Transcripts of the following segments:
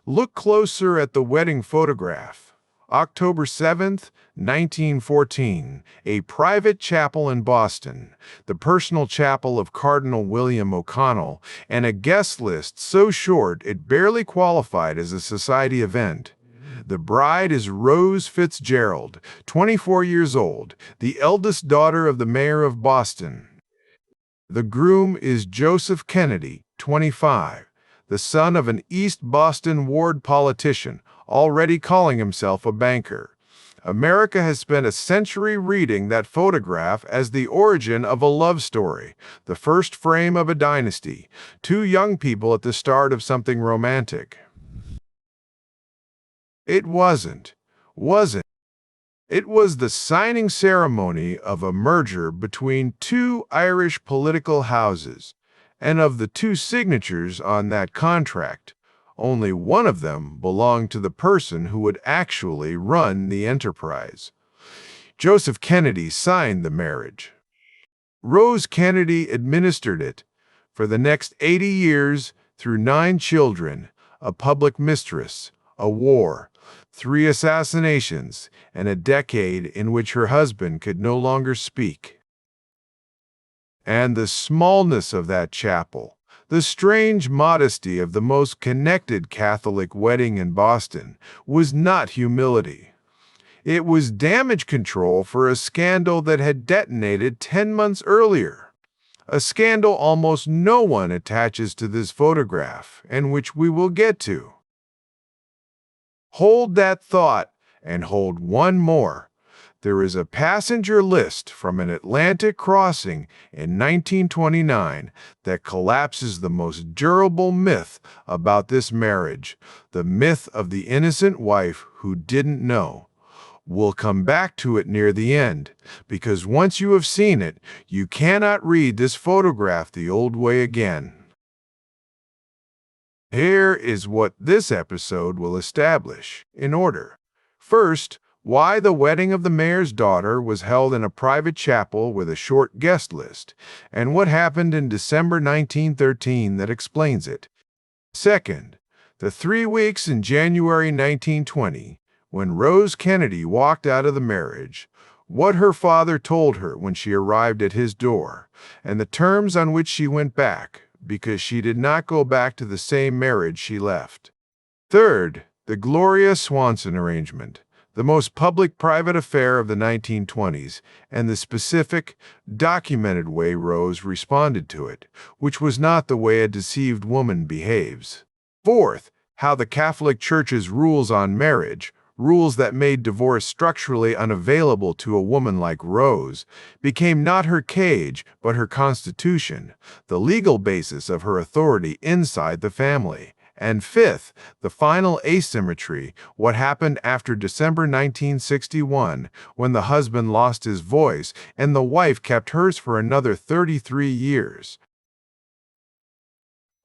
Look closer at the wedding photograph. October 7th, 1914, a private chapel in Boston, the personal chapel of Cardinal William O'Connell, and a guest list so short it barely qualified as a society event. The bride is Rose Fitzgerald, 24 years old, the eldest daughter of the mayor of Boston. The groom is Joseph Kennedy, 25, the son of an East Boston ward politician, already calling himself a banker. America has spent a century reading that photograph as the origin of a love story, the first frame of a dynasty, two young people at the start of something romantic. It wasn't, was it? It was the signing ceremony of a merger between two Irish political houses, and of the two signatures on that contract, only one of them belonged to the person who would actually run the enterprise. Joseph Kennedy signed the marriage. Rose Kennedy administered it. For the next 80 years, through 9 children, a public mistress, a war, 3 assassinations, and a decade in which her husband could no longer speak. And the smallness of that chapel, the strange modesty of the most connected Catholic wedding in Boston, was not humility. It was damage control for a scandal that had detonated 10 months earlier. A scandal almost no one attaches to this photograph, and which we will get to. Hold that thought, and hold one more. There is a passenger list from an Atlantic crossing in 1929 that collapses the most durable myth about this marriage, the myth of the innocent wife who didn't know. We'll come back to it near the end, because once you have seen it, you cannot read this photograph the old way again. Here is what this episode will establish, in order. First, why the wedding of the mayor's daughter was held in a private chapel with a short guest list, and what happened in December 1913 that explains it. Second, the 3 weeks in January 1920, when Rose Kennedy walked out of the marriage, what her father told her when she arrived at his door, and the terms on which she went back, because she did not go back to the same marriage she left. Third, the Gloria Swanson arrangement, the most public-private affair of the 1920s, and the specific, documented way Rose responded to it, which was not the way a deceived woman behaves. Fourth, how the Catholic Church's rules on marriage, rules that made divorce structurally unavailable to a woman like Rose, became not her cage, but her constitution, the legal basis of her authority inside the family. And fifth, the final asymmetry, what happened after December 1961, when the husband lost his voice and the wife kept hers for another 33 years.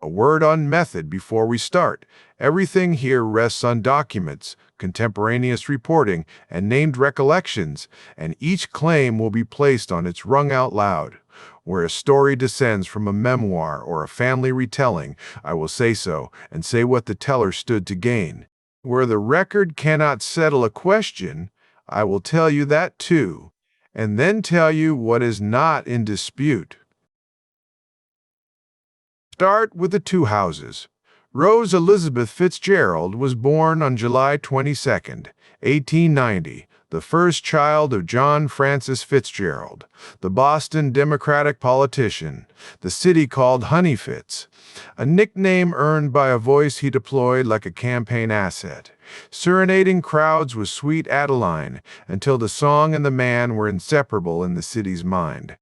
A word on method before we start. Everything here rests on documents, contemporaneous reporting, and named recollections, and each claim will be placed on its rung out loud. Where a story descends from a memoir or a family retelling, I will say so, and say what the teller stood to gain. Where the record cannot settle a question, I will tell you that too, and then tell you what is not in dispute. Start with the two houses. Rose Elizabeth Fitzgerald was born on July 22, 1890, the first child of John Francis Fitzgerald, the Boston Democratic politician, the city called Honey Fitz, a nickname earned by a voice he deployed like a campaign asset, serenading crowds with Sweet Adeline until the song and the man were inseparable in the city's mind.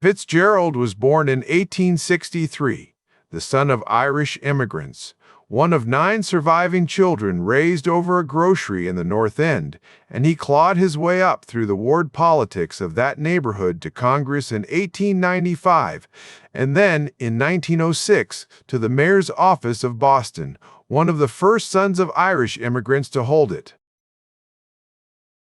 Fitzgerald was born in 1863, the son of Irish immigrants, one of 9 surviving children raised over a grocery in the North End, and he clawed his way up through the ward politics of that neighborhood to Congress in 1895, and then, in 1906, to the mayor's office of Boston, one of the first sons of Irish immigrants to hold it.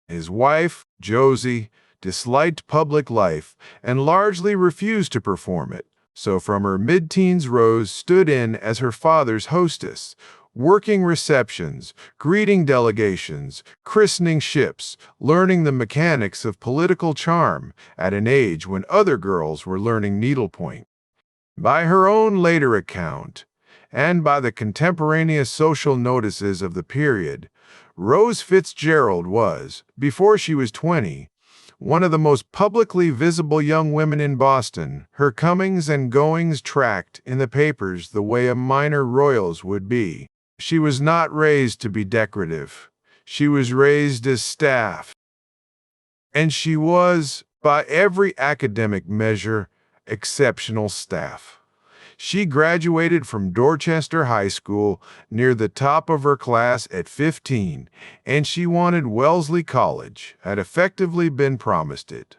His wife, Josie, disliked public life and largely refused to perform it. So from her mid-teens Rose stood in as her father's hostess, working receptions, greeting delegations, christening ships, learning the mechanics of political charm at an age when other girls were learning needlepoint. By her own later account, and by the contemporaneous social notices of the period, Rose Fitzgerald was, before she was 20, one of the most publicly visible young women in Boston, her comings and goings tracked in the papers the way a minor royals would be. She was not raised to be decorative. She was raised as staff. And she was, by every academic measure, exceptional staff. She graduated from Dorchester High School near the top of her class at 15, and she wanted Wellesley College, had effectively been promised it.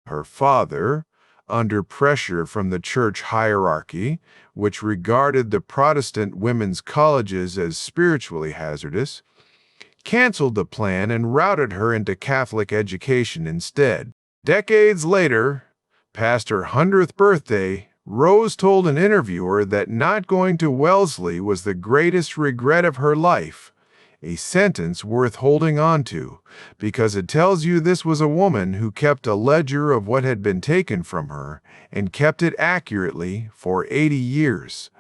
Her father, under pressure from the church hierarchy, which regarded the Protestant women's colleges as spiritually hazardous, canceled the plan and routed her into Catholic education instead. Decades later, past her 100th birthday, Rose told an interviewer that not going to Wellesley was the greatest regret of her life, a sentence worth holding on to, because it tells you this was a woman who kept a ledger of what had been taken from her and kept it accurately for 80 years.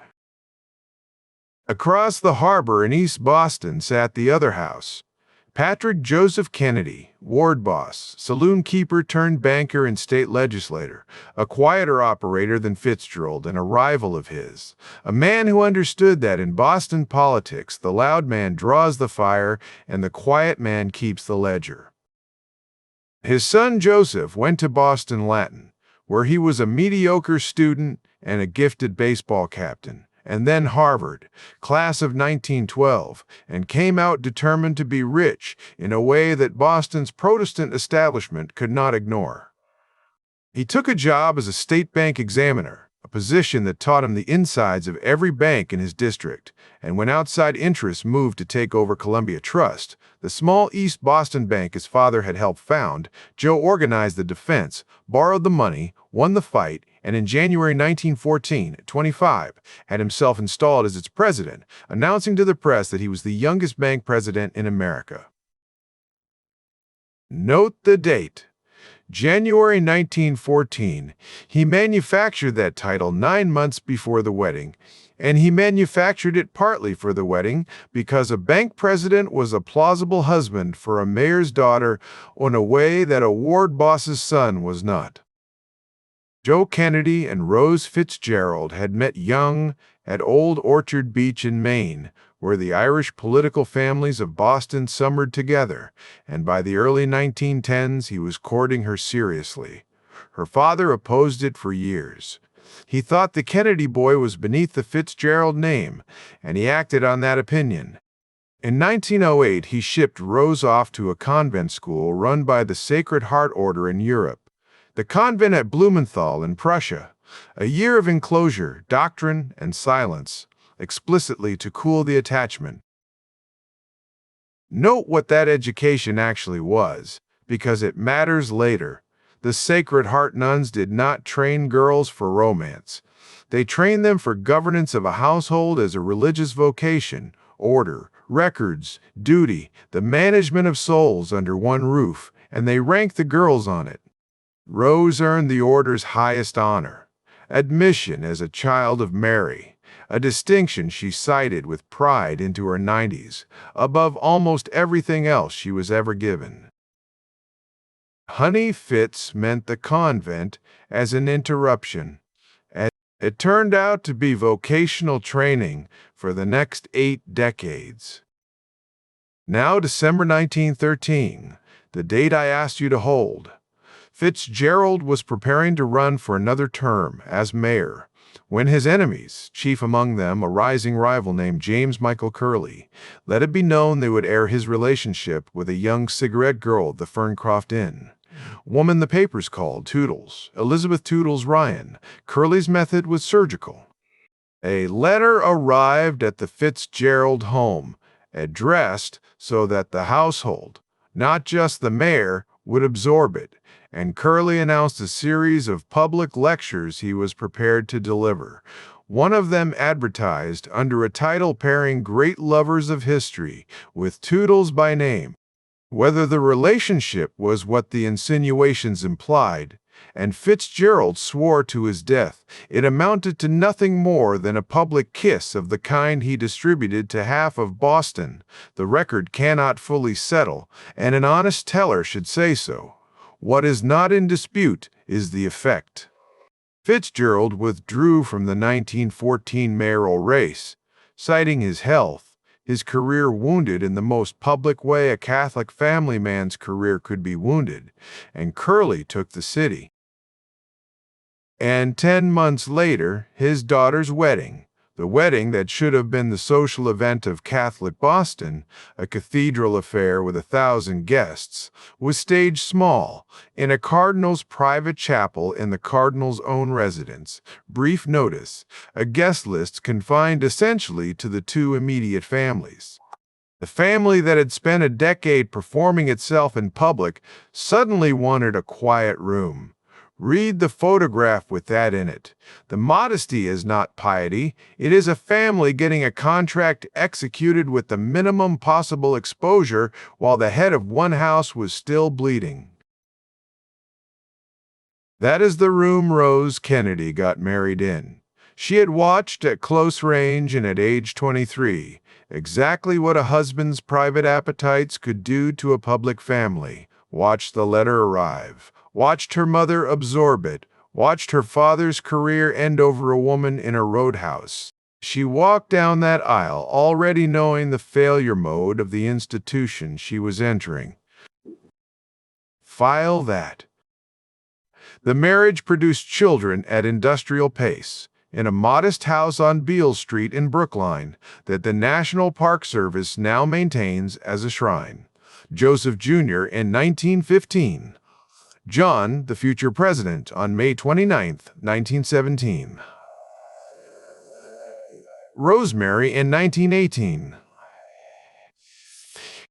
Across the harbor in East Boston sat the other house. Patrick Joseph Kennedy, ward boss, saloon keeper turned banker and state legislator, a quieter operator than Fitzgerald and a rival of his, a man who understood that in Boston politics the loud man draws the fire and the quiet man keeps the ledger. His son Joseph went to Boston Latin, where he was a mediocre student and a gifted baseball captain, and then Harvard, class of 1912, and came out determined to be rich in a way that Boston's Protestant establishment could not ignore. He took a job as a state bank examiner, a position that taught him the insides of every bank in his district, and when outside interests moved to take over Columbia Trust, the small East Boston bank his father had helped found, Joe organized the defense, borrowed the money, won the fight, and in January 1914, at 25, had himself installed as its president, announcing to the press that he was the youngest bank president in America. Note the date. January 1914. He manufactured that title 9 months before the wedding, and he manufactured it partly for the wedding because a bank president was a plausible husband for a mayor's daughter in a way that a ward boss's son was not. Joe Kennedy and Rose Fitzgerald had met young at Old Orchard Beach in Maine, where the Irish political families of Boston summered together, and by the early 1910s he was courting her seriously. Her father opposed it for years. He thought the Kennedy boy was beneath the Fitzgerald name, and he acted on that opinion. In 1908, he shipped Rose off to a convent school run by the Sacred Heart Order in Europe. The convent at Blumenthal in Prussia, a year of enclosure, doctrine, and silence, explicitly to cool the attachment. Note what that education actually was, because it matters later. The Sacred Heart nuns did not train girls for romance. They trained them for governance of a household as a religious vocation, order, records, duty, the management of souls under one roof, and they ranked the girls on it. Rose earned the order's highest honor, admission as a child of Mary, a distinction she cited with pride into her 90s, above almost everything else she was ever given. Honey Fitz meant the convent as an interruption. It turned out to be vocational training for the next 8 decades. Now December 1913, the date I asked you to hold. Fitzgerald was preparing to run for another term as mayor, when his enemies, chief among them a rising rival named James Michael Curley, let it be known they would air his relationship with a young cigarette girl at the Ferncroft Inn. Woman the papers called Toodles, Elizabeth Toodles Ryan. Curley's method was surgical. A letter arrived at the Fitzgerald home, addressed so that the household, not just the mayor, would absorb it, and Curley announced a series of public lectures he was prepared to deliver. One of them advertised under a title pairing great lovers of history with Toodles by name. Whether the relationship was what the insinuations implied, and Fitzgerald swore to his death, it amounted to nothing more than a public kiss of the kind he distributed to half of Boston. The record cannot fully settle, and an honest teller should say so. What is not in dispute is the effect. Fitzgerald withdrew from the 1914 mayoral race, citing his health, his career wounded in the most public way a Catholic family man's career could be wounded, and Curley took the city. And 10 months later, his daughter's wedding, the wedding that should have been the social event of Catholic Boston, a cathedral affair with 1,000 guests, was staged small, in a cardinal's private chapel in the cardinal's own residence. Brief notice, a guest list confined essentially to the two immediate families. The family that had spent a decade performing itself in public suddenly wanted a quiet room. Read the photograph with that in it. The modesty is not piety. It is a family getting a contract executed with the minimum possible exposure while the head of one house was still bleeding. That is the room Rose Kennedy got married in. She had watched at close range and at age 23 exactly what a husband's private appetites could do to a public family. Watched the letter arrive. Watched her mother absorb it, watched her father's career end over a woman in a roadhouse. She walked down that aisle already knowing the failure mode of the institution she was entering. File that. The marriage produced children at industrial pace, in a modest house on Beale Street in Brookline that the National Park Service now maintains as a shrine. Joseph Jr. in 1915. John, the future president, on May 29, 1917. Rosemary in 1918.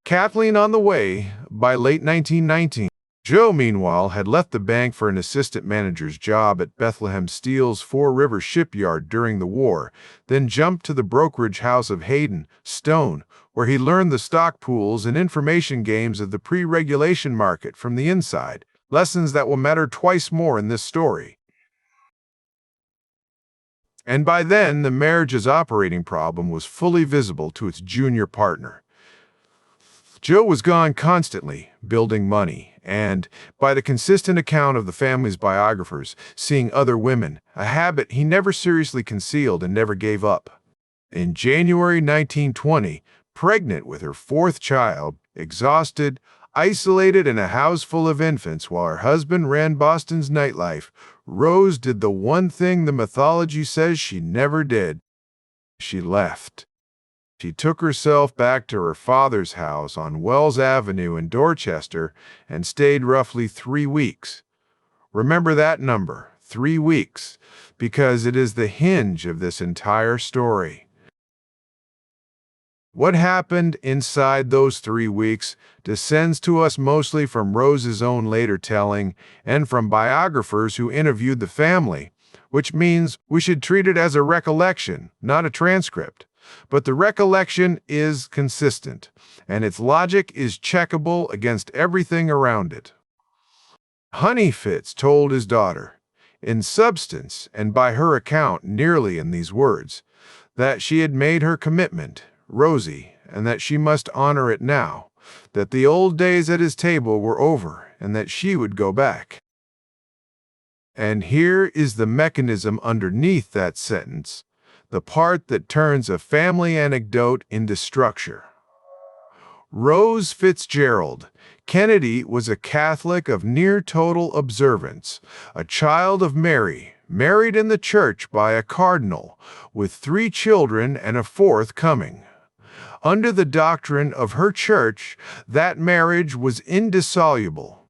Kathleen on the way by late 1919. Joe, meanwhile, had left the bank for an assistant manager's job at Bethlehem Steel's Four River shipyard during the war, then jumped to the brokerage house of Hayden Stone, where he learned the stock pools and information games of the pre-regulation market from the inside. Lessons that will matter twice more in this story. And by then, the marriage's operating problem was fully visible to its junior partner. Joe was gone constantly, building money, and, by the consistent account of the family's biographers, seeing other women, a habit he never seriously concealed and never gave up. In January 1920, pregnant with her fourth child, exhausted, isolated in a house full of infants while her husband ran Boston's nightlife, Rose did the one thing the mythology says she never did. She left. She took herself back to her father's house on Wells Avenue in Dorchester and stayed roughly 3 weeks. Remember that number, 3 weeks, because it is the hinge of this entire story. What happened inside those 3 weeks descends to us mostly from Rose's own later telling and from biographers who interviewed the family, which means we should treat it as a recollection, not a transcript. But the recollection is consistent, and its logic is checkable against everything around it. Honey Fitz told his daughter, in substance and by her account nearly in these words, that she had made her commitment, Rosie, and that she must honor it now, that the old days at his table were over, and that she would go back. And here is the mechanism underneath that sentence, the part that turns a family anecdote into structure. Rose Fitzgerald Kennedy was a Catholic of near total observance, a child of Mary, married in the church by a cardinal, with 3 children and a 4th coming. Under the doctrine of her church, that marriage was indissoluble.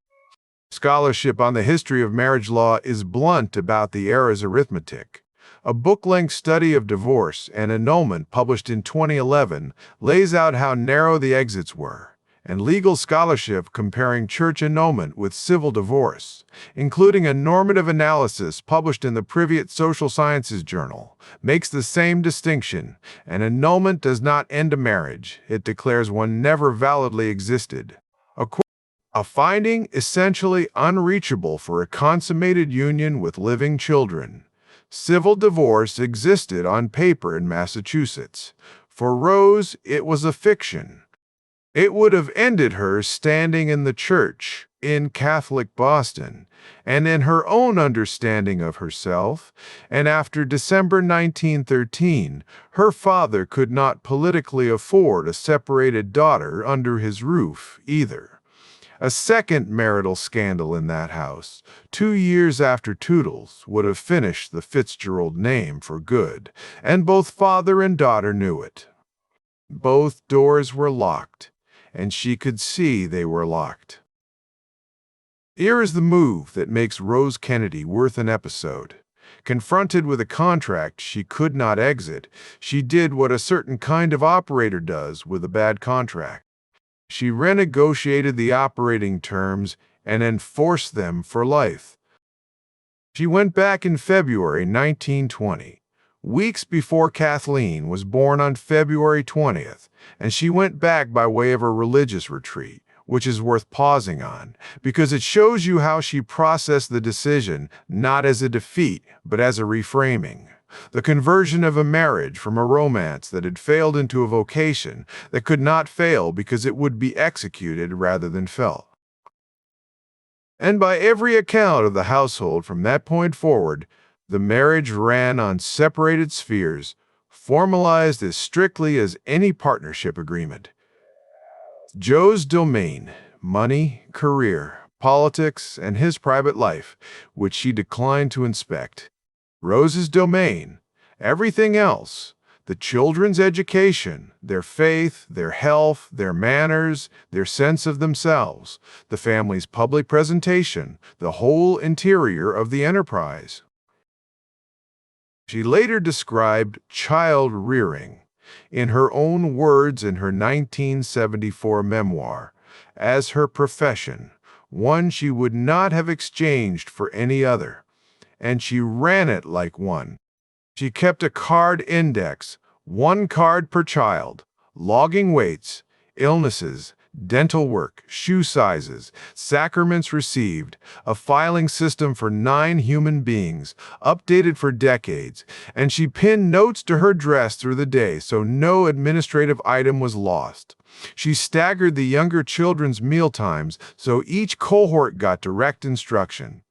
Scholarship on the history of marriage law is blunt about the era's arithmetic. A book-length study of divorce and annulment published in 2011 lays out how narrow the exits were, and legal scholarship comparing church annulment with civil divorce, including a normative analysis published in the Privyet Social Sciences Journal, makes the same distinction. An annulment does not end a marriage. It declares one never validly existed. A finding essentially unreachable for a consummated union with living children. Civil divorce existed on paper in Massachusetts. For Rose, it was a fiction. It would have ended her standing in the church in Catholic Boston and in her own understanding of herself, and after December 1913, her father could not politically afford a separated daughter under his roof either. A second marital scandal in that house, 2 years after Toodles, would have finished the Fitzgerald name for good, and both father and daughter knew it. Both doors were locked, and she could see they were locked. Here is the move that makes Rose Kennedy worth an episode. Confronted with a contract she could not exit, she did what a certain kind of operator does with a bad contract. She renegotiated the operating terms and enforced them for life. She went back in February 1920, weeks before Kathleen was born on February 20th, and she went back by way of a religious retreat, which is worth pausing on, because it shows you how she processed the decision not as a defeat, but as a reframing. The conversion of a marriage from a romance that had failed into a vocation that could not fail because it would be executed rather than felt. And by every account of the household from that point forward, the marriage ran on separated spheres, formalized as strictly as any partnership agreement. Joe's domain, money, career, politics, and his private life, which she declined to inspect. Rose's domain, everything else, the children's education, their faith, their health, their manners, their sense of themselves, the family's public presentation, the whole interior of the enterprise. She later described child rearing, in her own words in her 1974 memoir, as her profession, one she would not have exchanged for any other. And she ran it like one. She kept a card index, 1 card per child, logging weights, illnesses, dental work, shoe sizes, sacraments received, a filing system for 9 human beings, updated for decades, and she pinned notes to her dress through the day so no administrative item was lost. She staggered the younger children's mealtimes so each cohort got direct instruction.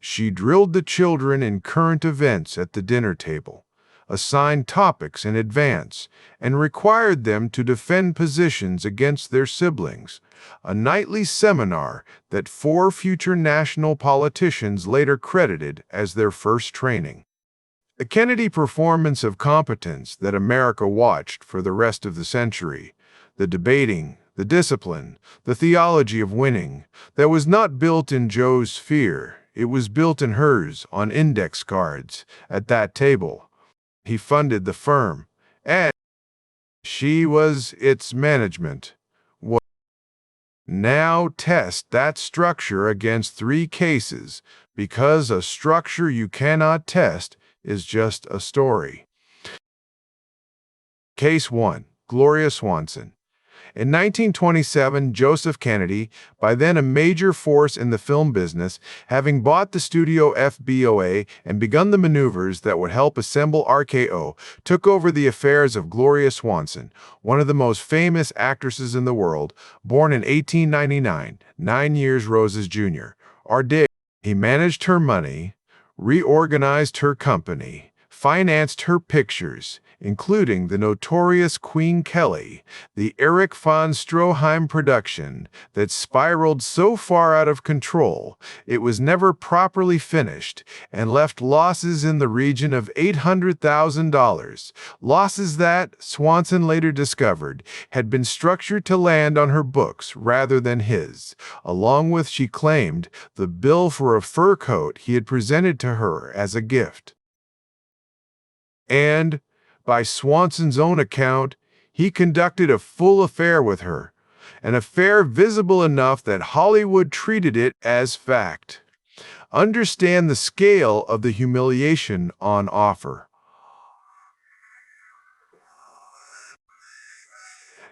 She drilled the children in current events at the dinner table, assigned topics in advance, and required them to defend positions against their siblings, a nightly seminar that 4 future national politicians later credited as their first training. The Kennedy performance of competence that America watched for the rest of the century, the debating, the discipline, the theology of winning, that was not built in Joe's sphere. It was built in hers on index cards at that table. He funded the firm, and she was its management. Now test that structure against 3 cases, because a structure you cannot test is just a story. Case 1. Gloria Swanson. In 1927, Joseph Kennedy, by then a major force in the film business, having bought the studio FBOA and begun the maneuvers that would help assemble RKO, took over the affairs of Gloria Swanson, one of the most famous actresses in the world, born in 1899, 9 years Rose's junior. He managed her money, reorganized her company, financed her pictures, including the notorious Queen Kelly, the Erich von Stroheim production that spiraled so far out of control it was never properly finished and left losses in the region of $800,000, losses that, Swanson later discovered, had been structured to land on her books rather than his, along with, she claimed, the bill for a fur coat he had presented to her as a gift. And, by Swanson's own account, he conducted a full affair with her, an affair visible enough that Hollywood treated it as fact. Understand the scale of the humiliation on offer.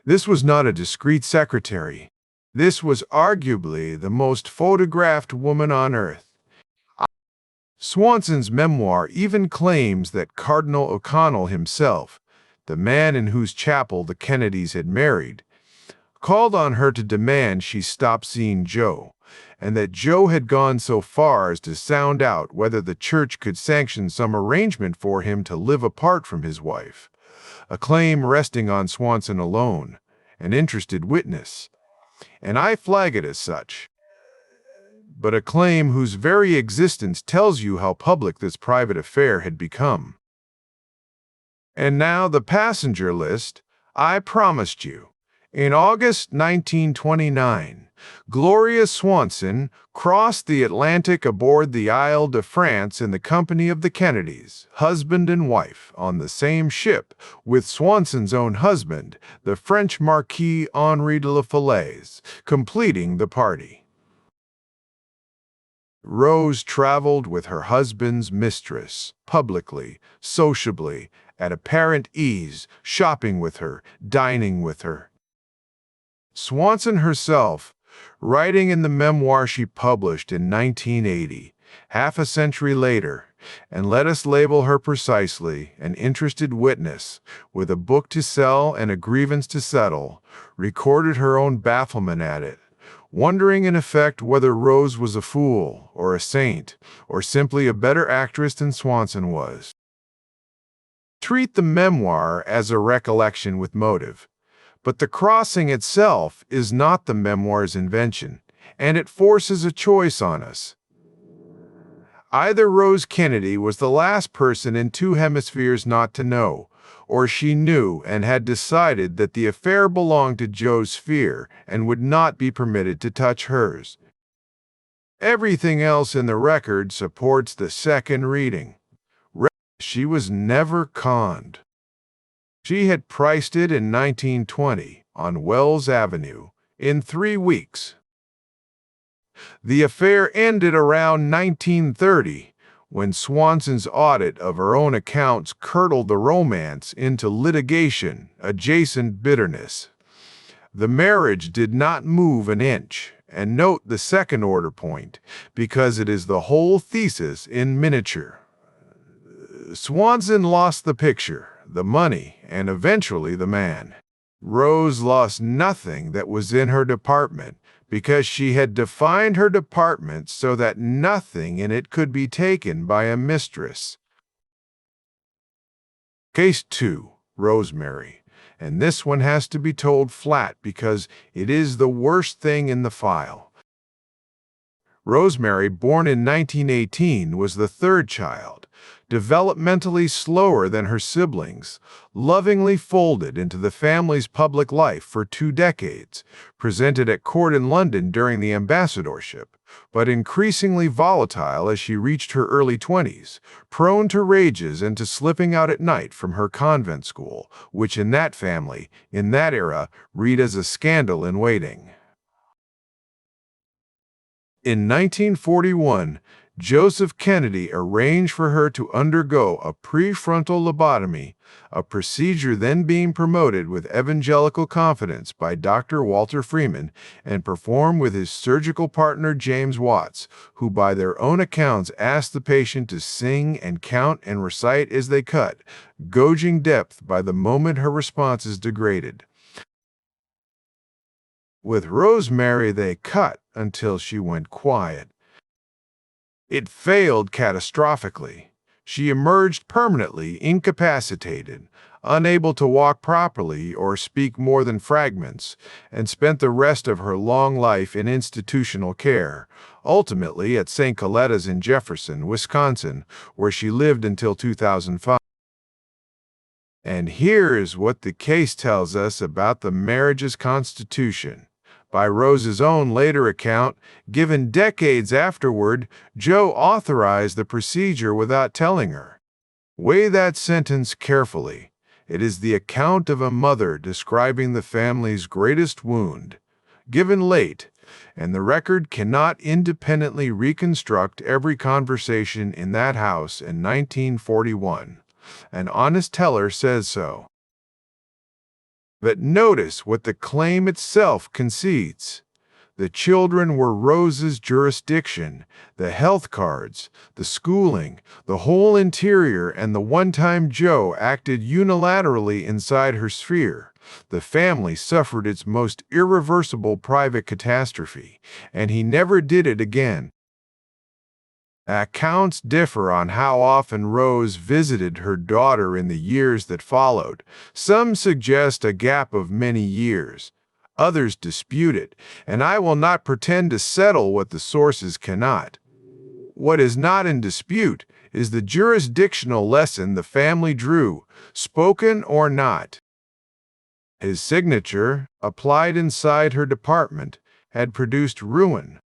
This was not a discreet secretary. This was arguably the most photographed woman on earth. Swanson's memoir even claims that Cardinal O'Connell himself, the man in whose chapel the Kennedys had married, called on her to demand she stop seeing Joe, and that Joe had gone so far as to sound out whether the church could sanction some arrangement for him to live apart from his wife, a claim resting on Swanson alone, an interested witness, and I flag it as such, but a claim whose very existence tells you how public this private affair had become. And now the passenger list I promised you. In August 1929, Gloria Swanson crossed the Atlantic aboard the Isle de France in the company of the Kennedys, husband and wife, on the same ship with Swanson's own husband, the French Marquis Henri de la Falaise, completing the party. Rose traveled with her husband's mistress, publicly, sociably, at apparent ease, shopping with her, dining with her. Swanson herself, writing in the memoir she published in 1980, half a century later, and let us label her precisely an interested witness, with a book to sell and a grievance to settle, recorded her own bafflement at it, wondering in effect whether Rose was a fool or a saint, or simply a better actress than Swanson was. Treat the memoir as a recollection with motive. But the crossing itself is not the memoir's invention, and it forces a choice on us. Either Rose Kennedy was the last person in two hemispheres not to know, or she knew and had decided that the affair belonged to Joe's sphere and would not be permitted to touch hers. Everything else in the record supports the second reading. She was never conned. She had priced it in 1920 on Wells Avenue in 3 weeks. The affair ended around 1930, when Swanson's audit of her own accounts curdled the romance into litigation-adjacent bitterness. The marriage did not move an inch, and note the second-order point, because it is the whole thesis in miniature. Swanson lost the picture, the money, and eventually the man. Rose lost nothing that was in her department because she had defined her department so that nothing in it could be taken by a mistress. Case 2, Rosemary, and this one has to be told flat because it is the worst thing in the file. Rosemary, born in 1918, was the third child, developmentally slower than her siblings, lovingly folded into the family's public life for 2 decades, presented at court in London during the ambassadorship, but increasingly volatile as she reached her early 20s, prone to rages and to slipping out at night from her convent school, which in that family, in that era, read as a scandal in waiting. In 1941, Joseph Kennedy arranged for her to undergo a prefrontal lobotomy, a procedure then being promoted with evangelical confidence by Dr. Walter Freeman and performed with his surgical partner James Watts, who by their own accounts asked the patient to sing and count and recite as they cut, gauging depth by the moment her responses degraded. With Rosemary they cut until she went quiet. It failed catastrophically. She emerged permanently incapacitated, unable to walk properly or speak more than fragments, and spent the rest of her long life in institutional care, ultimately at St. Coletta's in Jefferson, Wisconsin, where she lived until 2005. And here is what the case tells us about the marriage's constitution. By Rose's own later account, given decades afterward, Joe authorized the procedure without telling her. Weigh that sentence carefully. It is the account of a mother describing the family's greatest wound, given late, and the record cannot independently reconstruct every conversation in that house in 1941. An honest teller says so. But notice what the claim itself concedes. The children were Rose's jurisdiction, the health cards, the schooling, the whole interior, and the one-time Joe acted unilaterally inside her sphere. The family suffered its most irreversible private catastrophe, and he never did it again. Accounts differ on how often Rose visited her daughter in the years that followed. Some suggest a gap of many years. Others dispute it, and I will not pretend to settle what the sources cannot. What is not in dispute is the jurisdictional lesson the family drew, spoken or not. His signature, applied inside her department, had produced ruin.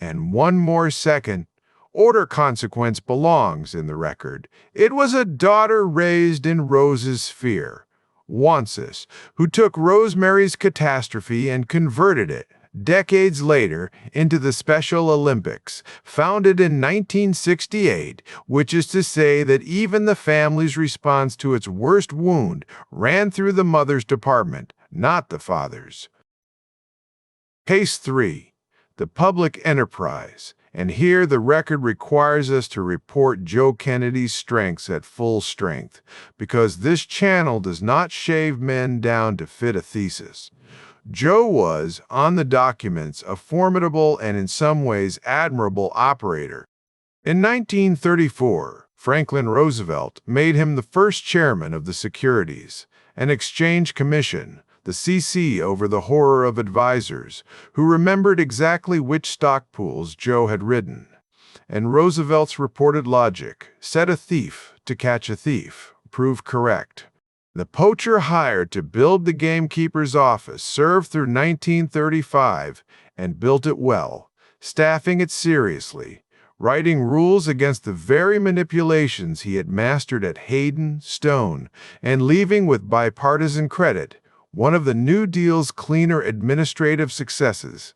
And one more second, order consequence belongs in the record. It was a daughter raised in Rose's sphere, Swanson, who took Rosemary's catastrophe and converted it, decades later, into the Special Olympics, founded in 1968, which is to say that even the family's response to its worst wound ran through the mother's department, not the father's. Case 3. The public enterprise, and here the record requires us to report Joe Kennedy's strengths at full strength, because this channel does not shave men down to fit a thesis. Joe was, on the documents, a formidable and in some ways admirable operator. In 1934, Franklin Roosevelt made him the first chairman of the Securities and Exchange Commission, the CC, over the horror of advisors, who remembered exactly which stock pools Joe had ridden. And Roosevelt's reported logic, set a thief to catch a thief, proved correct. The poacher hired to build the gamekeeper's office served through 1935 and built it well, staffing it seriously, writing rules against the very manipulations he had mastered at Hayden, Stone, and leaving with bipartisan credit one of the New Deal's cleaner administrative successes.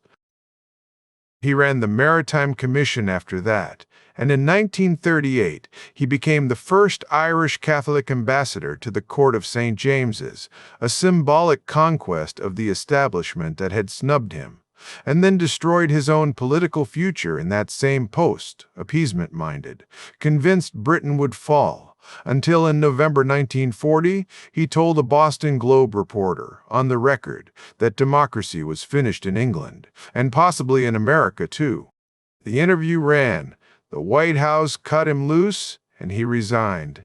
He ran the Maritime Commission after that, and in 1938 he became the first Irish Catholic ambassador to the Court of St. James's, a symbolic conquest of the establishment that had snubbed him, and then destroyed his own political future in that same post, appeasement-minded, convinced Britain would fall, until in November 1940 he told a Boston Globe reporter, on the record, that democracy was finished in England, and possibly in America too. The interview ran, the White House cut him loose, and he resigned.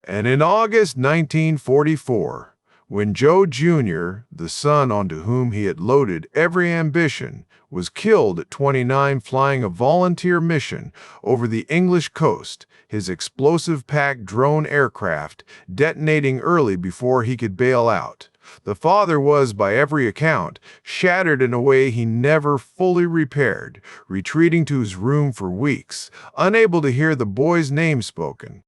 And in August 1944, when Joe Jr., the son onto whom he had loaded every ambition, was killed at 29 flying a volunteer mission over the English coast, his explosive-packed drone aircraft detonating early before he could bail out. The father was, by every account, shattered in a way he never fully repaired, retreating to his room for weeks, unable to hear the boy's name spoken.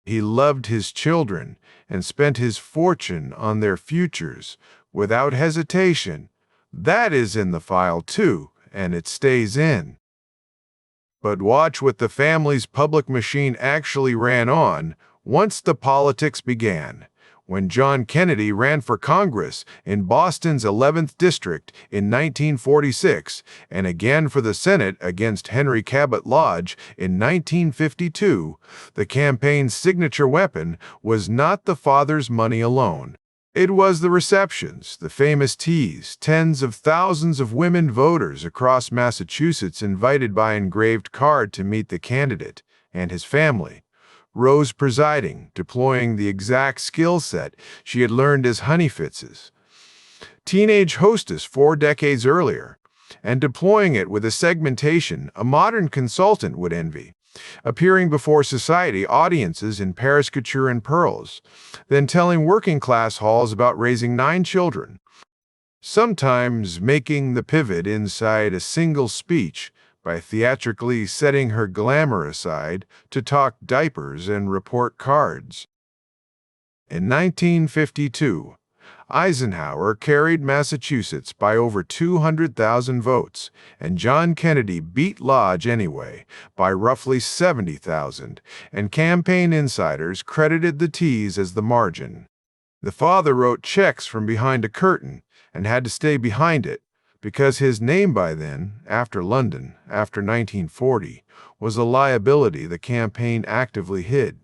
He loved his children and spent his fortune on their futures without hesitation. That is in the file too, and it stays in. But watch what the family's public machine actually ran on once the politics began. When John Kennedy ran for Congress in Boston's 11th District in 1946, and again for the Senate against Henry Cabot Lodge in 1952, the campaign's signature weapon was not the father's money alone. It was the receptions, the famous teas, tens of thousands of women voters across Massachusetts invited by engraved card to meet the candidate and his family. Rose presiding, deploying the exact skill set she had learned as Honey Fitz's teenage hostess 4 decades earlier, and deploying it with a segmentation a modern consultant would envy, appearing before society audiences in Paris couture and pearls, then telling working-class halls about raising 9 children, sometimes making the pivot inside a single speech by theatrically setting her glamour aside to talk diapers and report cards. In 1952, Eisenhower carried Massachusetts by over 200,000 votes, and John Kennedy beat Lodge anyway by roughly 70,000, and campaign insiders credited the T's as the margin. The father wrote checks from behind a curtain and had to stay behind it because his name by then, after London, after 1940, was a liability the campaign actively hid.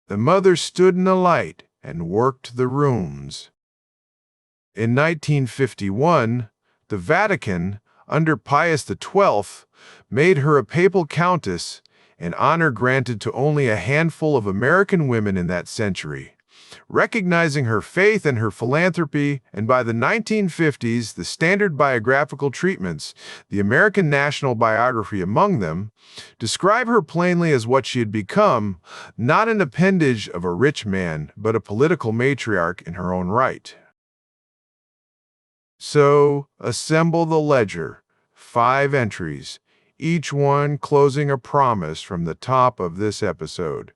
The mother stood in the light and worked the rooms. In 1951, the Vatican, under Pius XII, made her a papal countess, an honor granted to only a handful of American women in that century. Recognizing her faith and her philanthropy, and by the 1950s, the standard biographical treatments, the American National Biography among them, describe her plainly as what she had become, not an appendage of a rich man, but a political matriarch in her own right. So, assemble the ledger, 5 entries, each one closing a promise from the top of this episode.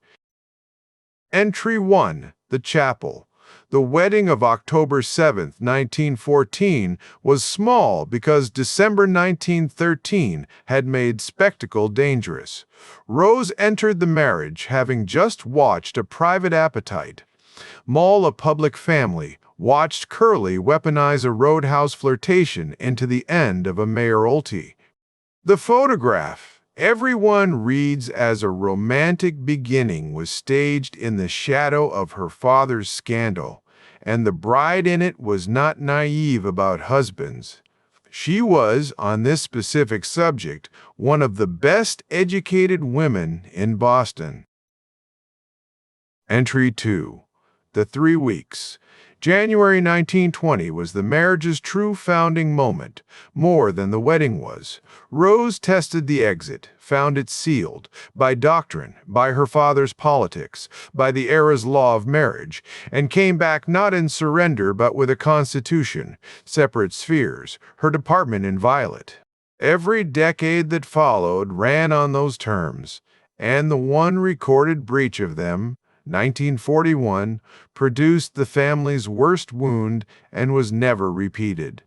Entry 1. The Chapel. The wedding of October 7, 1914, was small because December 1913 had made spectacle dangerous. Rose entered the marriage having just watched a private appetite maul a public family, watched Curly weaponize a roadhouse flirtation into the end of a mayoralty. The photograph, everyone reads as a romantic beginning, was staged in the shadow of her father's scandal, and the bride in it was not naive about husbands. She was, on this specific subject, one of the best educated women in Boston. Entry 2. The 3 weeks. January 1920 was the marriage's true founding moment, more than the wedding was. Rose tested the exit, found it sealed, by doctrine, by her father's politics, by the era's law of marriage, and came back not in surrender but with a constitution, separate spheres, her department inviolate. Every decade that followed ran on those terms, and the one recorded breach of them, 1941, produced the family's worst wound and was never repeated.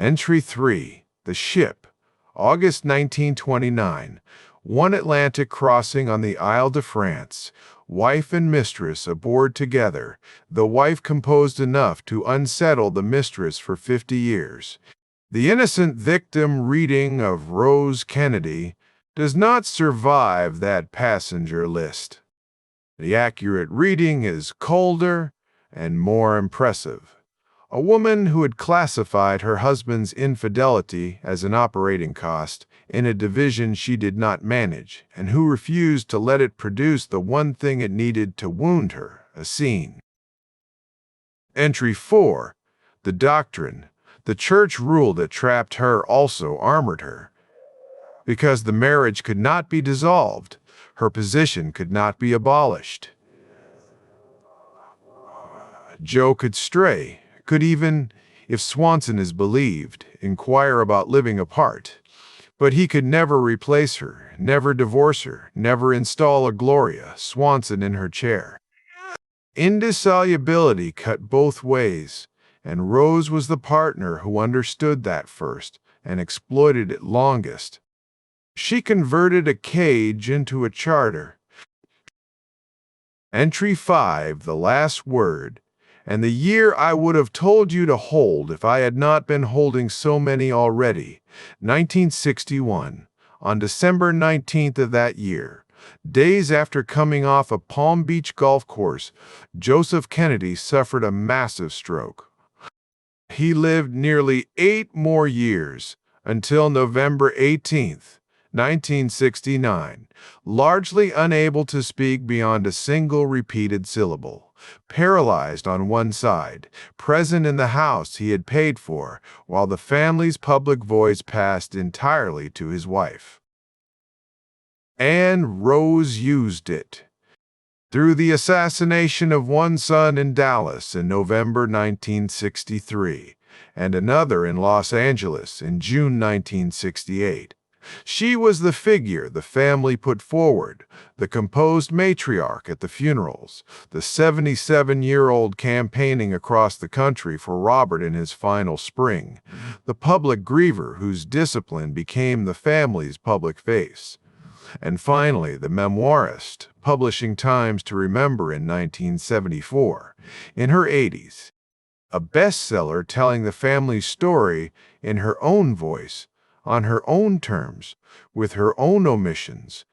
Entry 3. The Ship. August 1929. One Atlantic crossing on the Isle de France. Wife and mistress aboard together, the wife composed enough to unsettle the mistress for 50 years. The innocent victim reading of Rose Kennedy does not survive that passenger list. The accurate reading is colder and more impressive. A woman who had classified her husband's infidelity as an operating cost in a division she did not manage, and who refused to let it produce the one thing it needed to wound her, a scene. Entry 4. The Doctrine. The church rule that trapped her also armored her. Because the marriage could not be dissolved, her position could not be abolished. Joe could stray, could even, if Swanson is believed, inquire about living apart. But he could never replace her, never divorce her, never install a Gloria Swanson in her chair. Indissolubility cut both ways, and Rose was the partner who understood that first and exploited it longest. She converted a cage into a charter. Entry 5. The Last Word. And the year I would have told you to hold if I had not been holding so many already. 1961. On December 19th of that year, days after coming off a Palm Beach golf course, Joseph Kennedy suffered a massive stroke. He lived nearly 8 more years, until November 18th. 1969, largely unable to speak beyond a single repeated syllable, paralyzed on one side, present in the house he had paid for, while the family's public voice passed entirely to his wife. And Rose used it. Through the assassination of one son in Dallas in November 1963, and another in Los Angeles in June 1968, She was the figure the family put forward, the composed matriarch at the funerals, the 77-year-old campaigning across the country for Robert in his final spring, the public griever whose discipline became the family's public face. And finally, the memoirist, publishing Times to Remember in 1974, in her 80s, a bestseller telling the family's story in her own voice, on her own terms, with her own omissions.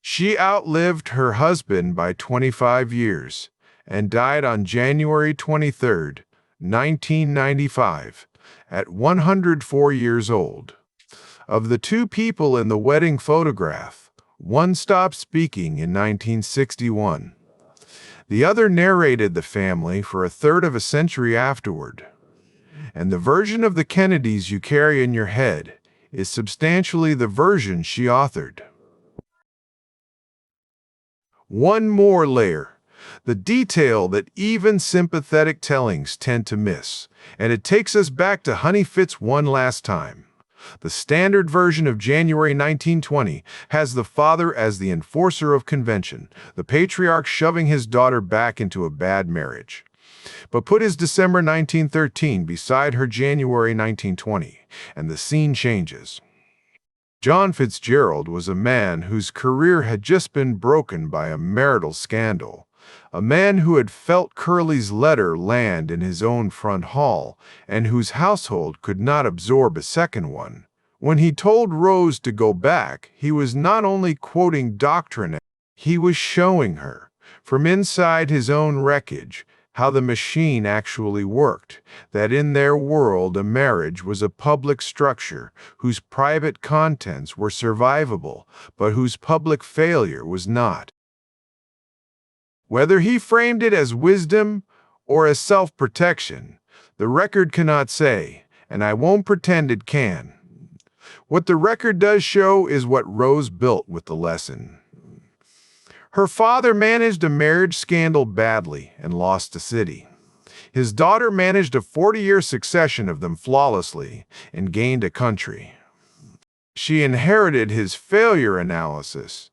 She outlived her husband by 25 years and died on January 23, 1995, at 104 years old. Of the two people in the wedding photograph, one stopped speaking in 1961. The other narrated the family for a third of a century afterward. And the version of the Kennedys you carry in your head is substantially the version she authored. One more layer, the detail that even sympathetic tellings tend to miss, and it takes us back to Honey Fitz one last time. The standard version of January 1920 has the father as the enforcer of convention, the patriarch shoving his daughter back into a bad marriage. But put his December 1913 beside her January 1920, and the scene changes. John Fitzgerald was a man whose career had just been broken by a marital scandal, a man who had felt Curly's letter land in his own front hall and whose household could not absorb a second one. When he told Rose to go back, he was not only quoting doctrine, he was showing her, from inside his own wreckage, how the machine actually worked, that in their world a marriage was a public structure whose private contents were survivable, but whose public failure was not. Whether he framed it as wisdom or as self-protection, the record cannot say, and I won't pretend it can. What the record does show is what Rose built with the lesson. Her father managed a marriage scandal badly and lost a city. His daughter managed a 40-year succession of them flawlessly and gained a country. She inherited his failure analysis.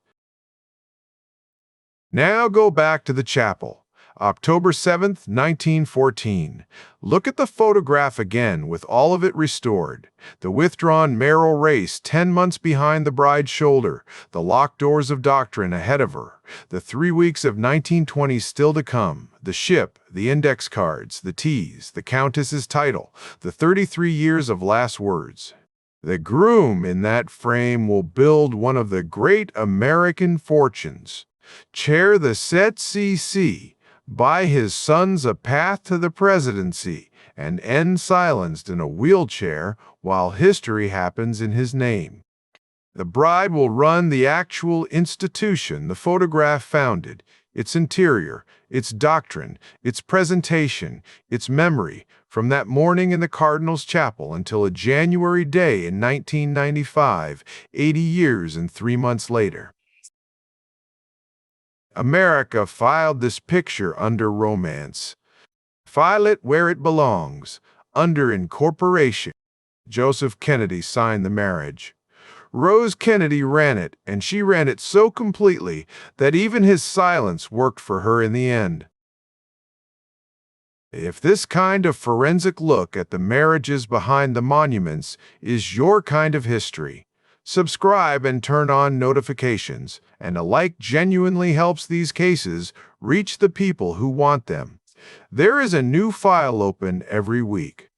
Now go back to the chapel. October 7, 1914. Look at the photograph again with all of it restored. The withdrawn mayoral race 10 months behind the bride's shoulder, the locked doors of doctrine ahead of her, the 3 weeks of 1920 still to come, the ship, the index cards, the teas, the countess's title, the 33 years of last words. The groom in that frame will build one of the great American fortunes, chair the Set CC, buy his sons a path to the presidency, and end silenced in a wheelchair while history happens in his name. The bride will run the actual institution the photograph founded, its interior, its doctrine, its presentation, its memory, from that morning in the Cardinal's chapel until a January day in 1995, 80 years and 3 months later. America filed this picture under romance. File it where it belongs, under incorporation. Joseph Kennedy signed the marriage. Rose Kennedy ran it, and she ran it so completely that even his silence worked for her in the end. If this kind of forensic look at the marriages behind the monuments is your kind of history, subscribe and turn on notifications, and a like genuinely helps these cases reach the people who want them. There is a new file open every week.